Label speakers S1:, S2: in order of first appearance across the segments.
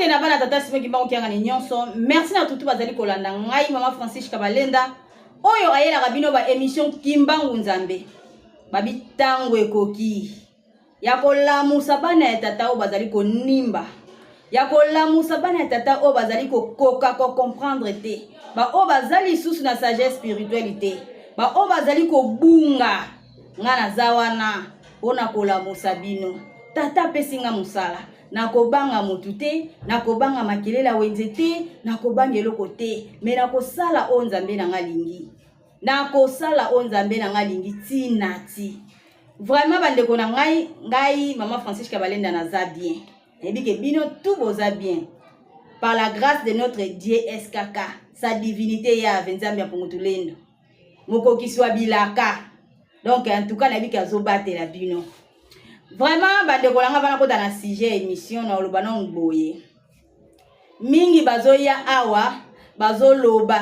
S1: Mbote na bana tata sima kimba okianga ni nyonso. Merci na tutu bazali kolanda ngai mama Francis Kabalenda. Oyo ayela kabino ba émission Kimbangu Nzambe. Babi tango ekoki. Ya kolamusa bana ya tata o bazali ko nimba. Ya kolamusa bana ya tata o bazali ko koka ko comprendre te. Ba o bazali sous na sagesse spiritualité. Ba o bazali ko bunga. Ngana zawana ona kolamusa bino. Tata pesinga musala. Nakobanga motute, nakobanga makelela wenzete, nakobanga eloko te, me nakosala o Nzambe na ngalingi. Nakosala o Nzambe na ngalingi tinati. Vraiment bandeko na ngai mama Francis Kabalenda naza bien. Ebi ke bino tout boza bien. Par la grâce de notre Dieu SKK, sa divinité ya Nzambe ya Pongotulendo. Mokoki swa bilaka. Donc en tout cas na bi ka zo batela bino. Vraiment bandeko langa bana kota na sujet émission na olobana ngboye. Mingi bazoya awa, bazoloba.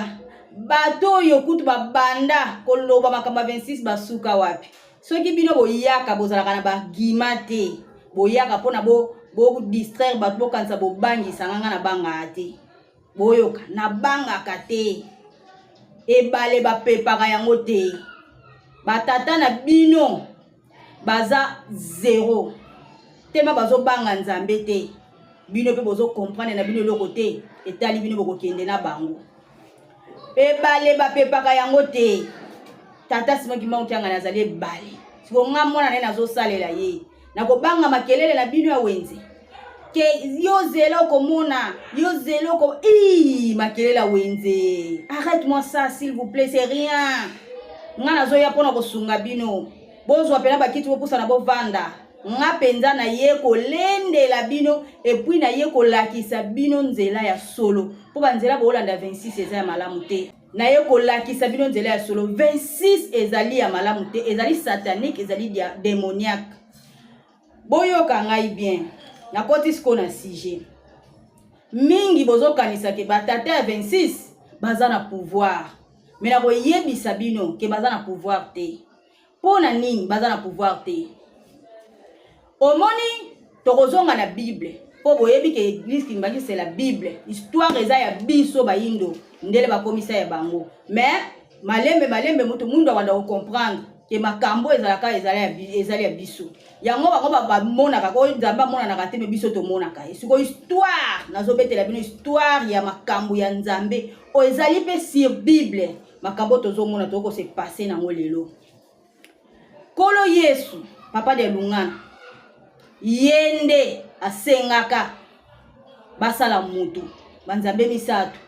S1: Bato yokutu babanda koloba makamba 26 basuka wapi. Soki bino boyaka bozalaka na ba gimate. Boyaka pona bo distraire bato bo kanisa bo bangi sanganga na banga ate. Boyoka na banga kate. Ebale ba pepaka yango te. Batata na bino baza zéro. Tema bazo banga Nzambe te. Bino pe bozo comprendre na bino loko te. Etali bino boko kende na bango. Ebale ba pepaka yango te. Tata sima kimba okianga nazali ebale. Siko nga mwana na nazo salela ye. Nako banga makelele na bino ya wenze. Ke yo zelo komona, yo zelo ko makelela wenze. Arrête-moi ça s'il vous plaît, c'est rien. Nga nazo ya pona ko sunga bino. Bozo apena bakiti bopusa na bovanda. Nga penza na ye ko lende la bino et puis na ye ko lakisa bino nzela ya solo. Po ba nzela bo landa 26 eza ya malamu te. Na ye ko lakisa bino nzela ya solo 26 ezali ya malamu te, ezali satanique, ezali démoniaque. Boyoka ngai bien. Na koti sko na sujet. Mingi bozo kanisa ke batata ya 26 baza na pouvoir. Mais na ko yebisa bino ke baza na pouvoir te. Pona nini baza na pouvoir te. Omoni tokozonga na Bible. Po boyebi ke église kimbangi c'est la Bible. Histoire eza ya biso bayindo ndele bakomisa ya bango. Mais malembe mutu mundu wanda ko comprendre ke makambo ezalaka ezali ya biso. Yango bango ba monaka ko Nzamba mona na kateme biso to monaka. Siko histoire nazobetela bino histoire ya makambo ya Nzambe. O ezali pe sur Bible. Makambo tozo mona toko se passer na ngolelo. Kolo Yesu, papa de lungana, yende asengaka basala mutu, banzambe misatu,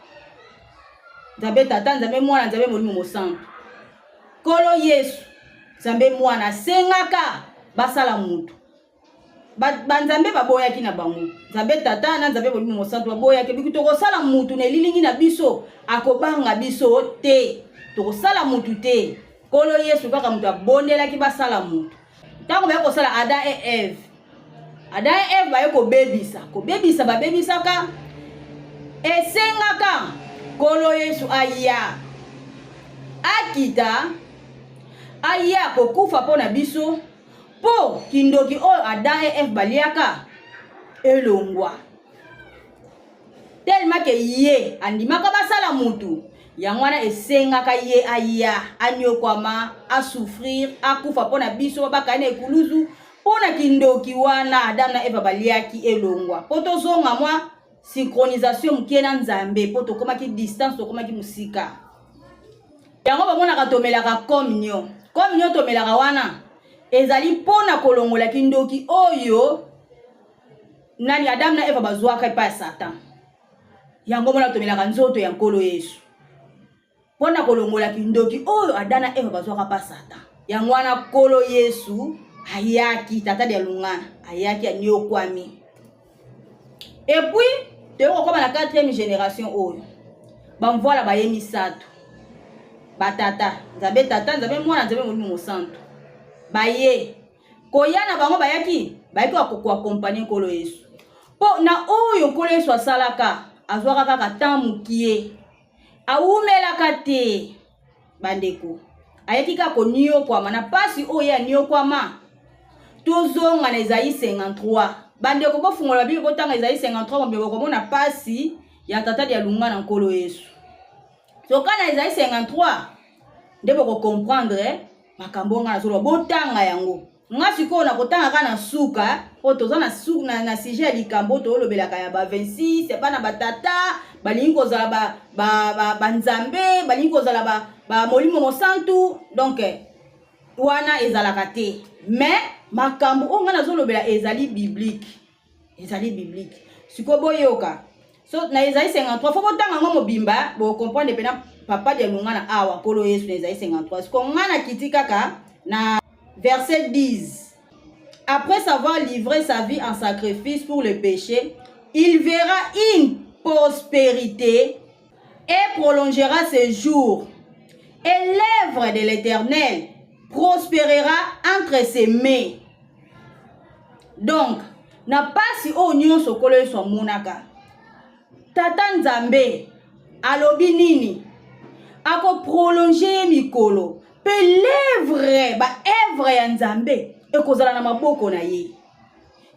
S1: Nzambe tata, Nzambe mwana, Nzambe molimo mosantu. Kolo Yesu, Nzambe mwana asengaka basala mutu. Banzambe baboyaki na bango. Nzambe tata na Nzambe molimo mosantu baboyaki biki tokosala mutu na lilingi na biso, akobanga biso te. Tokosala mutu te. Kolo Yesu kaka mutu abondelaki basala mutu. Tango ba ko sala Adam et Eve. Adam et Eve ba ko bebisa. Ko bebisa ba bebisaka. Esengaka Kolo Yesu aya. Akita aya ko kufa pona biso. Po kindoki o Adam et Eve baliaka elongwa. Tellement que ye andimaka basala mutu. Yangwana esengaka ye aya anyokwama a souffrir akufa pona biso bakane ekuluzu pona kindoki wana Adam na Eva baliaki elongwa poto zonga mwa synchronisation mkiena Nzambe poto komaki distance to komaki musika yango bamona katomelaka communion tomelaka wana ezali pona kolongola kindoki oyo nani Adam na Eva bazwaka pa Satan yango mona tomelaka nzoto ya Nkolo Yesu. Pona kolongola kindoki oyo Adana Eva bazwaka pa Satan. Yango wana Kolo Yesu ayaki tata de lungana ayaki anyokwami. Et puis teko koma na 4e génération oyo. Bamvola baye misatu. Batata, Nzambe tata, Nzambe mwana, Nzambe molimo mosantu. Baye koyana bango bayaki ko accompagner Kolo Yesu. Po na oyo Kolo Yesu asalaka azwaka kaka tamukie. Aumelaka te bandeko ayaki kako niyo kwa mana pasi oya niyo kwa ma tozonga na Esaïe 53 bande ko bofungola Bible botanga Isaïe 53 mbe ko mona pasi ya tata dia Lungana nkolo Yesu. So kana Isaïe 53 ndebo ko comprendre makambo nga zolo botanga yango. Nga siko na kotanga kana suka o tozana suka na sujet likambo to lobelaka ya ba 26 c'est pas na batata balingi kozala ba nzambe balingi kozala ba molimo mosantu donc wana ezalaka te mais makambo o nga nazolobela ezali biblique siko boyoka so na Isaïe 53 fo botanga ngo mobimba bo comprendre pena papa de Lungana awa kolo Yesu na Isaïe 53 siko nga na kiti kaka na verset 10. Après s'avoir livré sa vie en sacrifice pour le péché, il verra une prospérité et prolongera ses jours. Et l'œuvre de l'Éternel prospérera entre ses mains. Donc, n'a pas si oignon sokolo so monaka. Tata Nzambe alobi nini ako prolonger mikolo. Pe l'œuvre ya Nzambe ekozala na maboko na ye.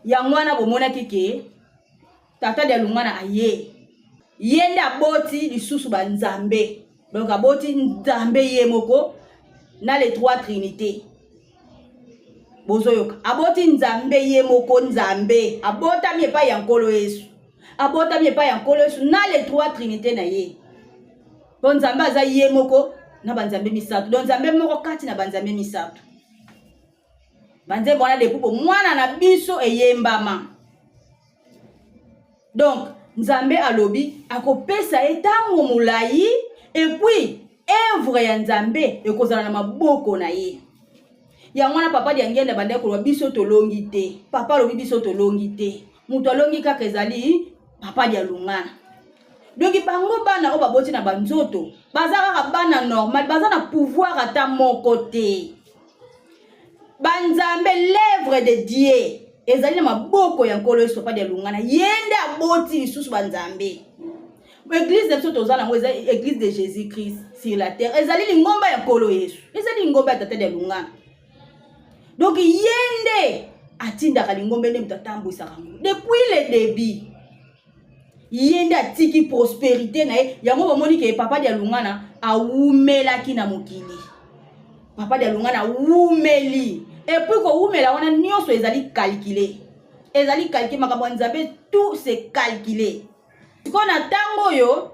S1: Ya mwana bomona kike tata de Lungana aye. Yende aboti lisusu ba Nzambe. Donc aboti Nzambe ye moko na les trois trinités. Bozoyoka. Aboti Nzambe ye moko Nzambe. Abota mi pa ya nkolo Yesu. Abota mi pa ya nkolo Yesu na les trois trinités na ye. Bon Nzambe aza ye moko na banzambe misato donc nzambe moko kati na banzambe misato banze bona de pupo mwana na biso eyembama donc nzambe alobi akopesa etango mulai et puis œuvre ya nzambe ekozala na maboko na ye ya mwana papa dia ngenda bande ko biso tolongi te papa lobi biso tolongi te muto alongi kaka ezali papa dia Lungana. Donc bango bana o baboti na banzoto bazaka bana normal bazana pouvoir ata mon côté banzambe l'œuvre de Dieu ezali na maboko ya nkolo Yesu papa de Lungana yende aboti lisusu banzambe église de biso tozana ngo ezali église de Jésus Christ sur la terre ezali lingomba ya nkolo Yesu ezali lingomba ya tata de Lungana donc yende atindaka lingomba nde mtatambwisa kango depuis le début yende atiki prospérité na ye yango bomoni ke papa dia Lungana awumelaki na mokili papa dia Lungana awumeli et puis ko wumela wana nyonso ezali calculé makambo Nzambe tout c'est calculé kona tango yo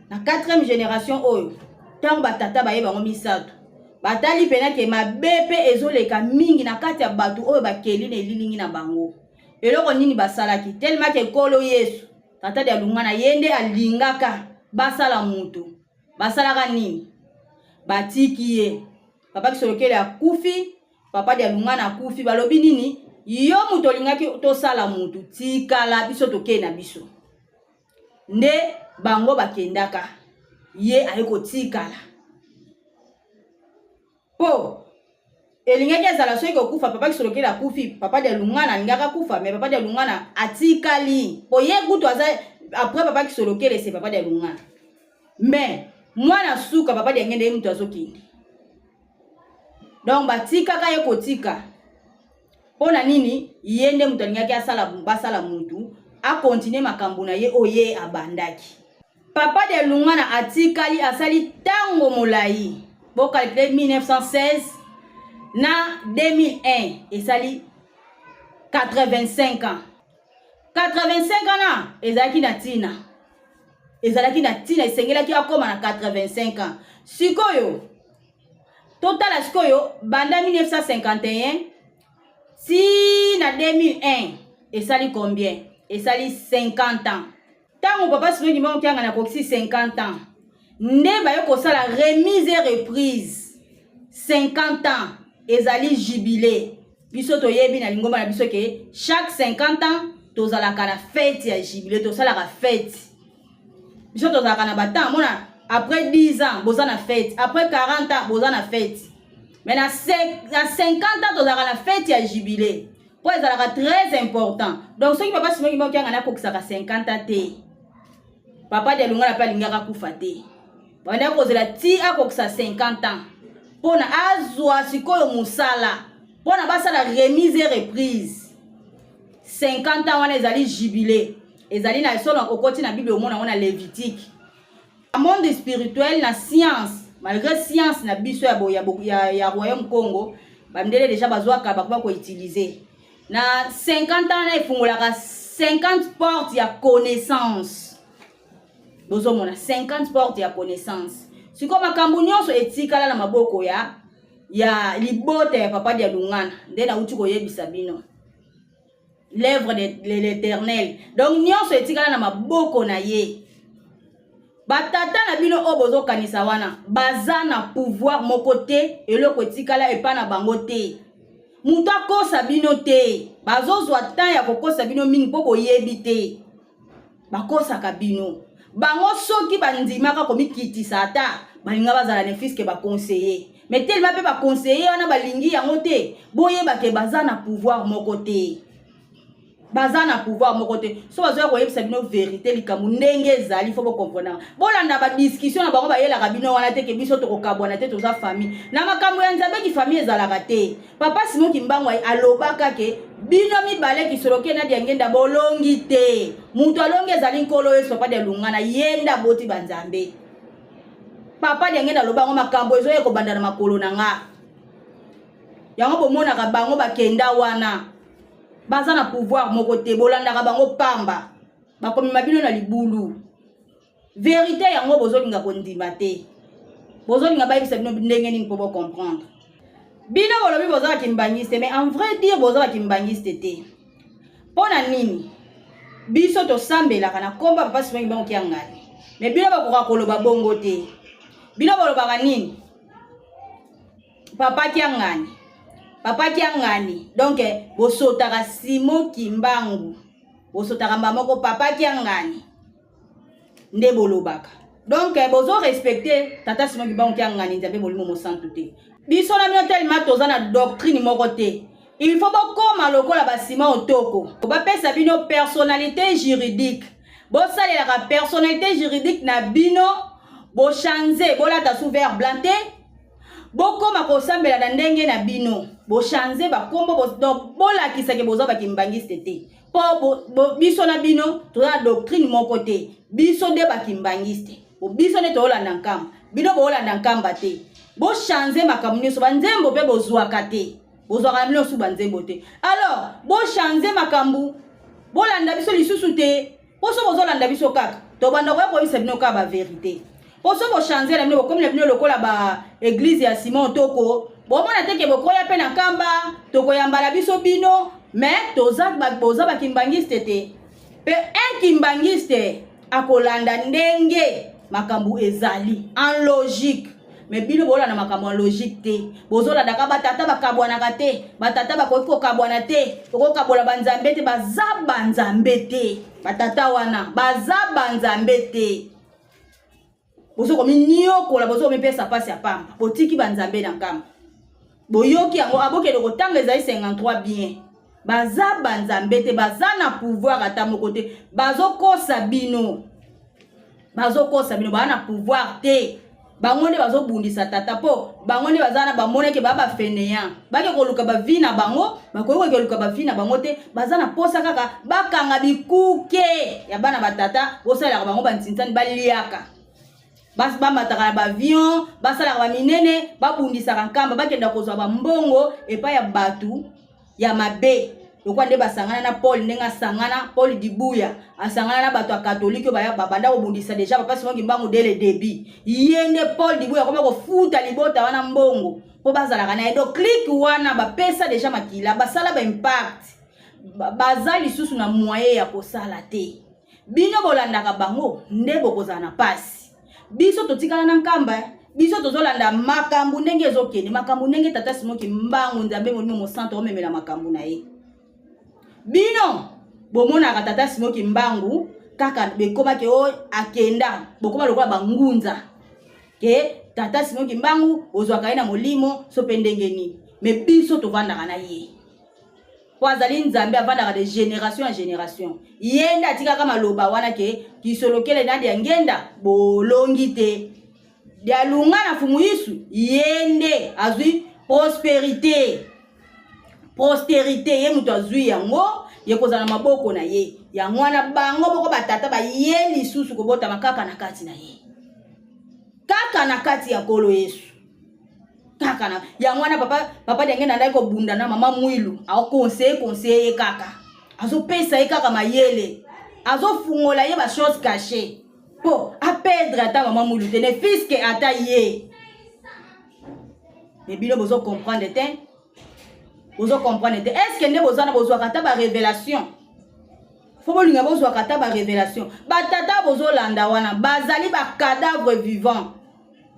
S1: na 4e génération oyo tango batata baye bango misato batali pena ke mabepe ezoleka mingi na kati ya batu oyo bakeli na elilingi na bango eloko nini basalaki tellement ke kolo Yesu tata dia Lungana yende alingaka basala mutu basalaka nini batiki ye papa kisolokele akufi papa dia Lungana akufi balobi nini yo mutu olingaki tosala mutu tikala biso toke na biso nde bango bakendaka ye ayeko tikala po elingaki azala soki kokufa papa kisolokele akufi papa dia Lungana alingaka kufa mais papa dia Lungana atikali po ye kutu aza après papa kisolokele c'est papa dia Lungana mais mwana suka papa dia ngende mutu azokindi donc batikaka ye kotika pona nini yende mutu alingaki asala basala mutu a continuer makambo na ye oye abandaki papa dia Lungana atikali asali tango molai bo calculer 1916 na 2001 esali 85 ans 85 ans na ezalaki na tina esengelaki akoma na 85 ans sikoyo total sikoyo banda 1951 si na 2001 esali combien esali 50 ans tango papa sino ni mo kyanga na koksi 50 ans nde bayo kosala remise et reprise 50 ans ezali jubilé biso toyebi na lingomba na biso ke chaque 50 ans tozalaka na fête ya jubilé tosalaka fête biso tozalaka na batan mona après 10 ans boza na fête après 40 ans boza na fête mais na 50 ans tozalaka na fête ya jubilé po ezalaka très important donc soki papa simoki mo kyanga na kokisaka 50 ans te papa dia Lungana pa lingaka kufa te bana kozela ti akokisa 50 ans pona azwa sikoyo musala pona basala remise et reprise 50 ans wana ezali jubilé ezali na solo okoti na Bible omona wana Lévitique. Le monde spirituel na science malgré science na biso ya royaume Congo bandele déjà bazwaka bakwa ko utiliser na 50 ans na ifungolaka 50 portes ya connaissance. Bozo mona 50 portes ya connaissance. Siko makambo nyonso etikala na maboko ya libota ya papa dia Lungana nde na uti koyebisa bino l'œuvre de l'Éternel. Donc nyonso etikala na maboko na ye. Batata na bino o bozo kanisa wana baza na pouvoir moko te eloko etikala epa na bango te. Mutu akosa bino te. Bazozwa temps ya kokosa bino mingi mpo boyebi te. Bakosaka bino. Bango soki bandimaka komikitisa ata balinga bazala ne fiske ba conseiller. Mais tellement pe ba conseiller wana balingi yango te. Boyeba ke baza na pouvoir moko te. Baza na pouvoir moko te. So bazo koyebisa bino vérité likambo ndenge ezali fo bo comprendre. Bolanda ba discussion na bango ba yela kabino wana te ke biso to kokabwana te toza famille. Na makambo ya nzambe ki famille ezalaka te. Papa Simon Kimbangu alobaka ke bino mibale kisoloke na diangenda bolongi te. Mutu alongi ezali nkolo Yesu papa dia Lungana yenda boti banzambe. Papa diangenda lobango makambo ezo ye kobanda na makolo na nga. Yango bomona ka bango bakenda wana. Baza na pouvoir moko te bolanda ka bango pamba. Bakomi mabino na libulu. Vérité yango bozolinga kondima te. Bozolinga bayebisa bino ndenge nini po comprendre. Bino bolobi bozala kimbangiste mais en vrai dire bozala kimbangiste te. Pona nini? Biso to sambela kana komba papa Simon Kimbangu kiangani. Mais bino bakoka koloba bongo te. Bino boloba nini? Papa kiangani. Papa kiangani. Donc bosotaka Simon Kimbangu. Bosotaka mbamoko papa kiangani. Nde bolobaka. Donc bozo respecter tata Simon Kimbangu kiangani nzabe molimo mo santu te. Biso na mino tellement toza na doctrine moko te. Il faut bokoma lokola basima otoko. Ba pesa bino personnalité juridique. Bo salela ka personnalité juridique na bino bo changer bola ta sous vert blanc te. Bokoma ko sambela na ndenge na bino. Bo changer ba kombo donc bola kisake boza ba kimbangiste te. Po biso na bino toza doctrine moko te. Biso de ba kimbangiste. Bo biso ne to olanda nkamba. Bino bo olanda nkamba te. Bo changer makambo nyonso banzembo pe bozwaka te. Bozwaka bino su banzembo te. Alors, bo changer makambo. Bo landa biso lisusu te. Poso bozolanda biso kaka. To banda ko bisa bino ka ba vérité. Poso bo changer na bino comme bino lokola ba église ya Simon Toko. Bo mona teke bokoya pe na kamba, toko yambala biso bino, mais toza boza ba kimbangiste te. Pe un kimbangiste akolanda ndenge makambo ezali en logique. Mais bino bola na makambo logique te. Bozola daka batata bakabwana kate, batata bakoko kabwana te, oko kabola banzambe te, baza banzambe te. Batata wana baza banzambe te. Bozo komi niokola bozo mipesa pasi ya pamba. Botiki banzambe na nkamba. Boyoki yango aboke de kotanga ezali 53 bien. Baza banzambe te, baza na pouvoir ata moko te. Bazo kosa bino. Bazo kosa bino ba na pouvoir te. Bango nde bazo bundisa tata po bango nde bazana bamone ke baba fainéant bake koluka ba vie na bango bakoyiko ke koluka ba vie na bango te bazana posa kaka bakanga bikuke ya bana batata bosala bango bantsintani baliaka bas bamataka ba avion basala ba minene babundisa nkamba bakenda kozwa ba mbongo epa ya batu ya mabe. Lokwa nde basangana na Paul ndenga sangana Paul Dibuya asangana na bato ya katolike banda kobundisa deja papa Simon Kimbangu dès le début yende Paul Dibuya koma kofuta libota wana mbongo po bazalaka na edo click wana bapesa deja makila basala ba impact bazali lisusu na moyen ya kosala te. Bino bolandaka bango nde bokozala na pasi. Biso totikala na nkamba biso tozolanda makambo ndenge ezokende makambo ndenge tata Simon Kimbangu nzambe molimo mo santo omemela makambo na ye. Bino bomona tata Simon Kimbangu kaka bekoma ke o akenda bokoma lokola bangunza ke tata Simon Kimbangu ozwaka na molimo so pendenge ni mais biso tovandaka na ye kwa zali nzambe avandaka de génération en génération yenda atika kama loba wana ke kisolokele na dia ngenda bolongi te dia Lungana fumu yisu yende azwi prospérité ye mutu azwi yango ye kozala maboko na ye ya mwana bango boko batata ba ye lisusu kobota makaka na kati na ye kaka na kati ya kolo Yesu kaka na ya mwana papa denge na ndai ko bunda na mama mwilu a conseiller kaka azo pesa ye kaka mayele azo fungola ye ba chose cachée po a perdre ata mama mwilu te ne fils que ata ye mais bino bozo comprendre te est-ce que ne bozana bozwa kata ba révélation faut bolinga bozwa kata ba révélation batata bozo landa wana bazali ba cadavre vivant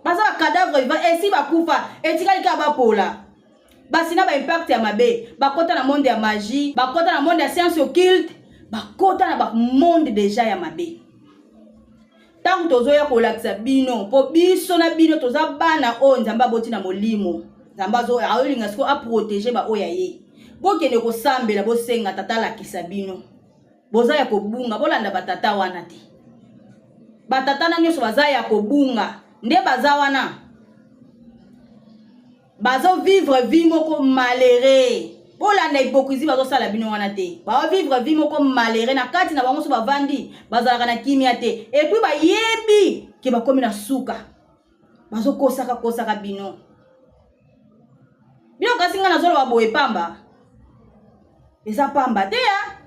S1: baza ba cadavre vivant et si ba kufa etikali ka ba pola basina ba impact ya mabe bakota na monde ya magie bakota na monde ya science occulte bakota na ba monde déjà ya mabe tant tozo ya kolakisa bino po biso na bino toza bana o nzamba boti na molimo nzamba zo ayolinga siko a protéger ba oya ye bokene ko sambela bosenga tata la kisabino boza ya kobunga bolanda batata wana te batata na nyoso baza ya kobunga nde baza wana bazo vivre vie moko malheureux bolanda hypocrisie bazo sala bino wana te ba vivre vie moko malheureux na kati na bango so bavandi bazalaka na kimia te et puis ba yebi ke bakomi na suka bazo kosaka bino bino kasinga na zolo baboye pamba eza pamba te ya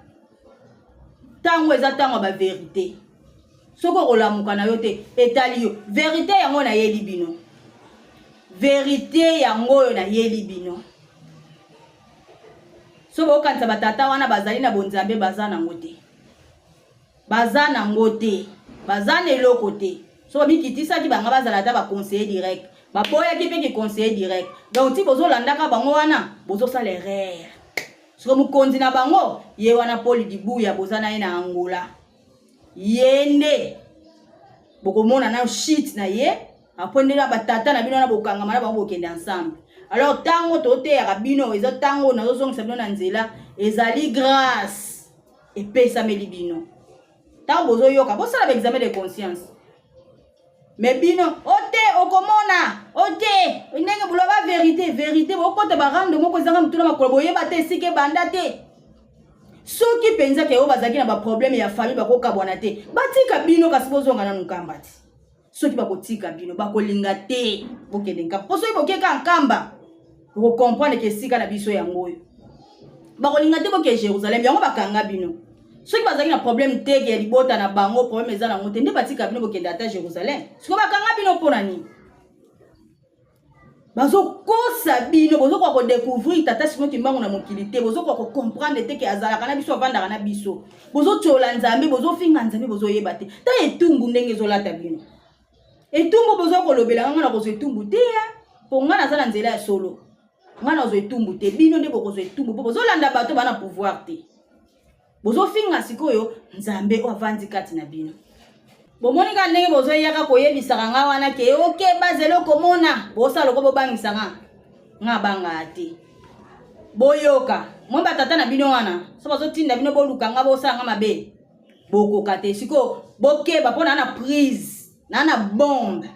S1: tango eza tango ba vérité soko kolamuka na yo te etali yo vérité yango na yeli bino vérité yango yo na yeli bino so bokanisa batata wana bazali na bonzambe baza nango te baza na eloko te so bikitisaki banga bazala ta ba conseiller direct baboyaki mpe ki conseiller direct donc ti bozolandaka bango wana bozosala erreur soko mokonzi na bango ye wana Paul Dibuya boza na ye na Angola yende bokomona na shit na ye apondela batata na bino na bokanga mala bango bokende ensemble alors tango tote ya bino eza tango na zozongisa bino na nzela ezali grâce epesa meli bino tango bozo yoka bosala ba examen de conscience mais bino ote okomona ote ndenge buloba vérité bokote ba rando moko ezanga mutuna makolo boyeba te sike banda te soki penza ke o bazaki na ba problème ya famille bakoka bwana te batika bino kasi bozonga na nkamba ti soki bakotika bino bakolinga te bokende nkamba poso ibokeka nkamba boko comprendre ke sika na biso yango oyo bakolinga te boke Jérusalem yango bakanga bino soki bazaki na problème te ke libota na bango problème eza na ngote nde batika bino bokende ata Jérusalem siko bakanga bino pona ni bazo kosa bino bozo ko découvrir tata simo kimbango na mokili te bozo ko comprendre te ke azalaka na biso avandaka na biso bozo tchola nzambe bozo finga nzambe bozo yeba te ta etumbu ndenge zolata bino etumbu bozo ko lobela ngana ko etumbu te po ngana za na nzela ya solo ngana zo etumbu te bino nde boko zo etumbu bozo landa bato bana pouvoir te bozo finga sikoyo nzambe o avandi kati na bino bomoni ka ndenge bozo yaka koyebisaka nga wana ke oke bazelo komona bosala ko bobangisanga nga banga ate boyoka mo batata na bino wana so bazo tinda bino boluka nga bosala nga mabe bokoka te siko bokeba pona na prise na bombe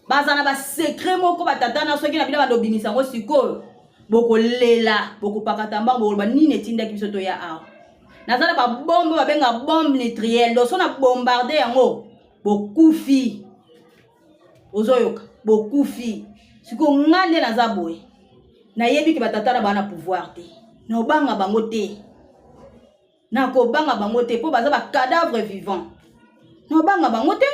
S1: bazana ba secret moko batata na soki na bino bandobimisa ngo siko bokolela bokopakata mbango boloba nini tinda kibiso to ya awa nazala ba bombe babenga bombe nucléaire loso na bombarder yango bokufi ozoyoka bokufi siko ngande naza boye na yebi ke batata na bana pouvoir te na obanga bango te na ko banga bango te po baza ba cadavre vivant na obanga bango te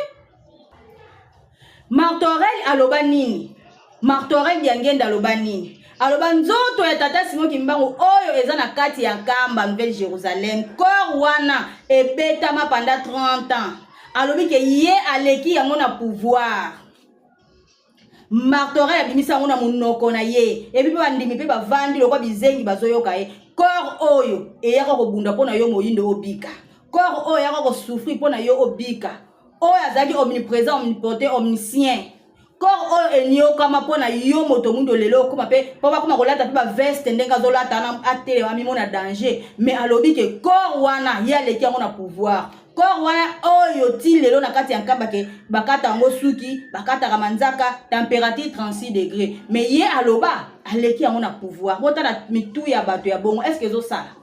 S1: Martorel aloba nini Martorel yangenda aloba nini aloba nzoto ya tata Simon Kimbangu oyo eza na kati ya nkamba Nouvelle Jérusalem corps wana ebetama pendant 30 ans alobi ke ye aleki yango na pouvoir Martorel abimisa yango na munoko na ye ebi pe bandimi pe bavandi lokwa bizengi bazoyoka ye corps oyo eyaka kobunda mpona yo moyindo obika corps oyo eyaka kosouffrir mpona yo obika oyo azalaki omniprésent omnipotent omniscient corps oyo enyokama mpona yo moto mundo lelo okoma pe mpo bakoma kolata mpe baveste ndenge azolata na atele amimona danger mais alobi ke corps wana ye aleki yango na pouvoir corps wana oyo ti lelo na kati ya nkamba ke bakata yango suki bakataka manzaka température 36 degrés mais ye aloba aleki yango na pouvoir botala mitu ya bato ya bongo est-ce que ezosala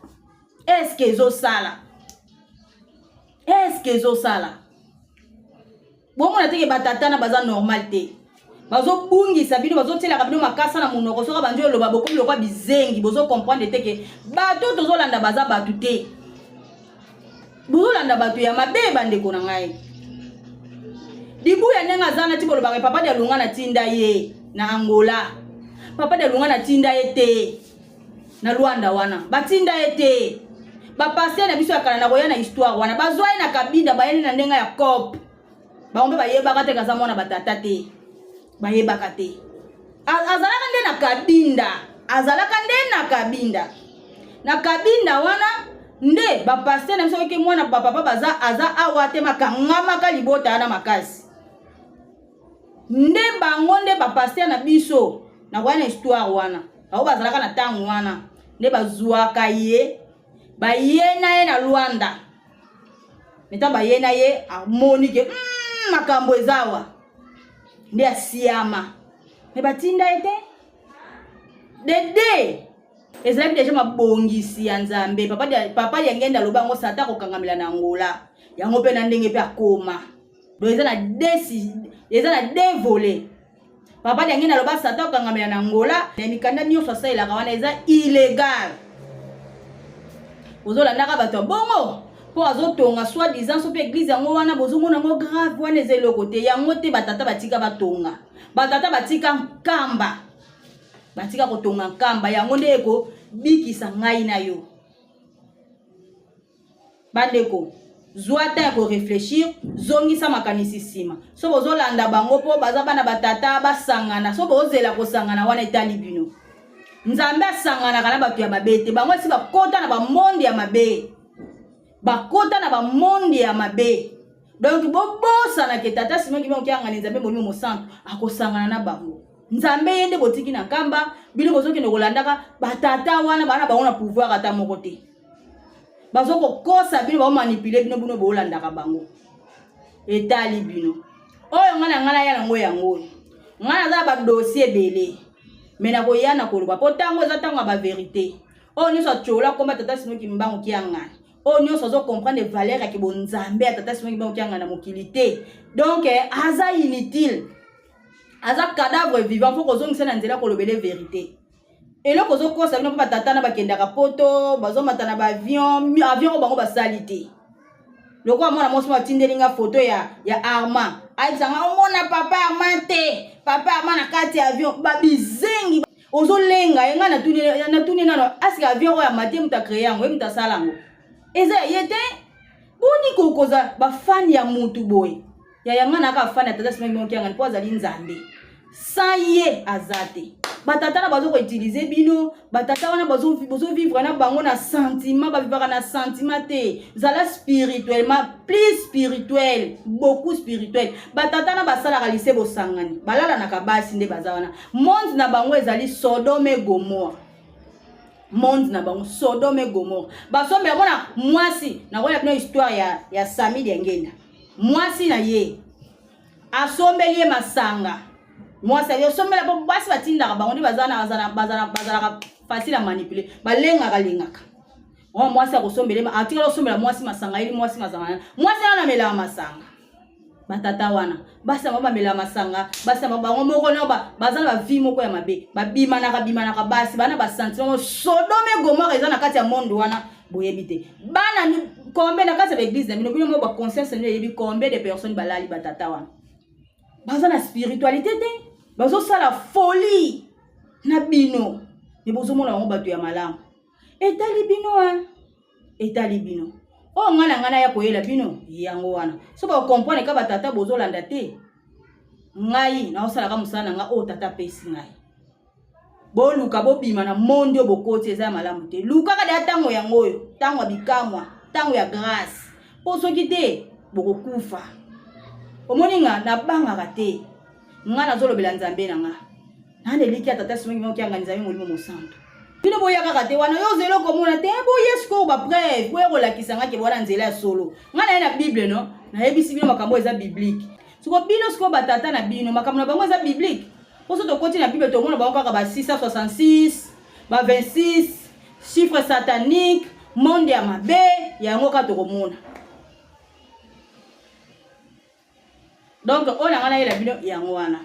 S1: est-ce que ezosala bon on a teke batata na baza normal te bazo bungisa bino bazo tela bino makasa na munoko soka banjo loba bokomi lokwa bizengi bozo comprendre teke bato tozolanda baza batu te bozolanda batu ya mabe bandeko na ngai dibu ya nenga zana ti bolobaka papa de lunga na tinda ye na Angola papa de lunga na tinda ye te na Luanda wana batinda ye te ba passer na biso ya kala na koya na histoire wana bazwa na kabinda bayeni na ndenga ya cop baombe bayebaka te kaza mwana batata te bayebaka te azalaka nde na kabinda wana nde ba passer na biso ke mwana papa baza aza awa te makangama ka libota na makasi nde bango nde ba passer na biso na koya na histoire wana bao bazalaka na tangu wana nde bazwaka ye bayena ye na Luanda meta bayena ye amoni ke makambo ezawa nde asiama me batinda ete dede ezali deja mabongisi ya Nzambe papa ya ngenda lobango sata kokangamela na Angola yango pe na ndenge pe akoma do eza na dévolé papa ya ngenda loba sata kokangamela na Angola na mikanda nyonso asalelaka wana eza illégal ozolandaka bato bongo po azotonga soit disant so pe église yango wana bozomona ngo grave wana ezelo côté yango te batata batika batonga batata batika nkamba batika kotonga nkamba yango ndeko bikisa ngai na yo bandeko zwata ko réfléchir zongisa makanisi sima so bozolanda bango po baza bana batata basangana so bozela kosangana wana etali bino Nzambe asangana kana batu ya mabete bango si bakota na ba monde ya mabe donc bobosa na ke tata simo ki bonki anga Nzambe molimo mosantu akosangana na bango Nzambe yende botiki na kamba bino bozoki no kolandaka batata wana bana bango na pouvoir ata moko te bazoko kosa bino ba manipuler bino bino bolandaka bango etali bino oyo ngana ya nango yango ngana za ba dossier belé mena koyana koloba po tango eza tango ba vérité o nyoso chola komba tata simo ki mbango ki anga o nyoso zo comprendre valeur ya ki bonzambe tata simo ki mbango ki anga na mokilité donc aza inutile aza cadavre vivant faut kozongisa na nzela kolobele vérité eloko zo kosa bino pa tata na bakendaka poto bazo matana ba avion bango basali te loko mwana mosi matindelinga photo ya Arma aizanga omona papa Arma te papa Arma na kati avion babizengi ozolenga yenga na tuni nano asika avion ya maté muta créer yango muta salango eza yete boni kokoza ba fan ya mutu boy ya yanga na ka fan ya tata sima monki yanga po azali Nzambe saye azate batata na bazo ko utiliser bino batata wana bazo vivre na bango na sentiment ba vivre na sentiment te zala spirituellement plus spirituel beaucoup spirituel batata na basala ka lycée bosangani balala na kabasi nde bazawana monde na bango ezali Sodome Gomorrhe basombe bona mwasi na koya bino histoire ya Sami Ngenda mwasi na ye asombeli masanga mwasi yo sombela po basi batinda bango ndi bazana facile à manipuler balengaka mwasi akosombela atika losombela mwasi masanga ili mwasi mazanga mwasi na mela masanga batata wana basi ba mela masanga basi bango moko no bazana ba vie moko ya mabe babima na basi bana ba sentiment Sodome Gomorrhe eza na kati ya monde wana boyebite bana ni combien na kati ya église na bino mo ba conscience ne yebi combien de personnes balali batata wana bazana spiritualité te bazo sala folie na bino ni bozo mona ngo batu ya malamu etali bino o ngana ya koyela bino yango wana so ba comprendre ka batata bozo landa te ngai na osala ka musana nga o tata pesi ngai bo luka bo bima na monde bokoti eza malamu te luka ka da tango yango yo tango bikamwa tango ya grâce po soki te bokokufa omoninga na banga te nga nazolobela Nzambe na nga nande liki atata simongi mo kyanga Nzambe molimo mosantu bino boya kaka te wana yo zelo komona te bo yesko ba preuve bo kolakisa nga ke bona nzela ya solo nga na Bible no na yebisi bino makambo eza biblique siko bino siko batata na bino makambo na bango eza biblique poso to koti na Bible to mona bango kaka ba 666 ba 26 chiffre satanique monde ya mabe yango ka tokomona. Donc on a ngana ila bino yango wana.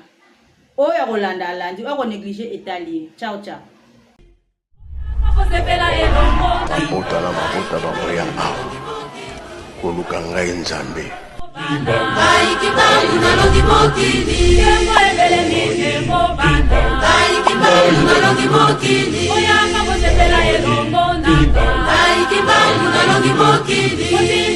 S1: Oya kolanda alandi, oya ko négliger étalier. Ciao ciao.
S2: Mabota la mabota bamoya awa koluka ngai nzambe
S3: Kibangu nalongi mokili Kembo ebele mikembo banda Kibangu nalongi mokili Oyanga bosepela elongo nanga Kibangu nalongi mokili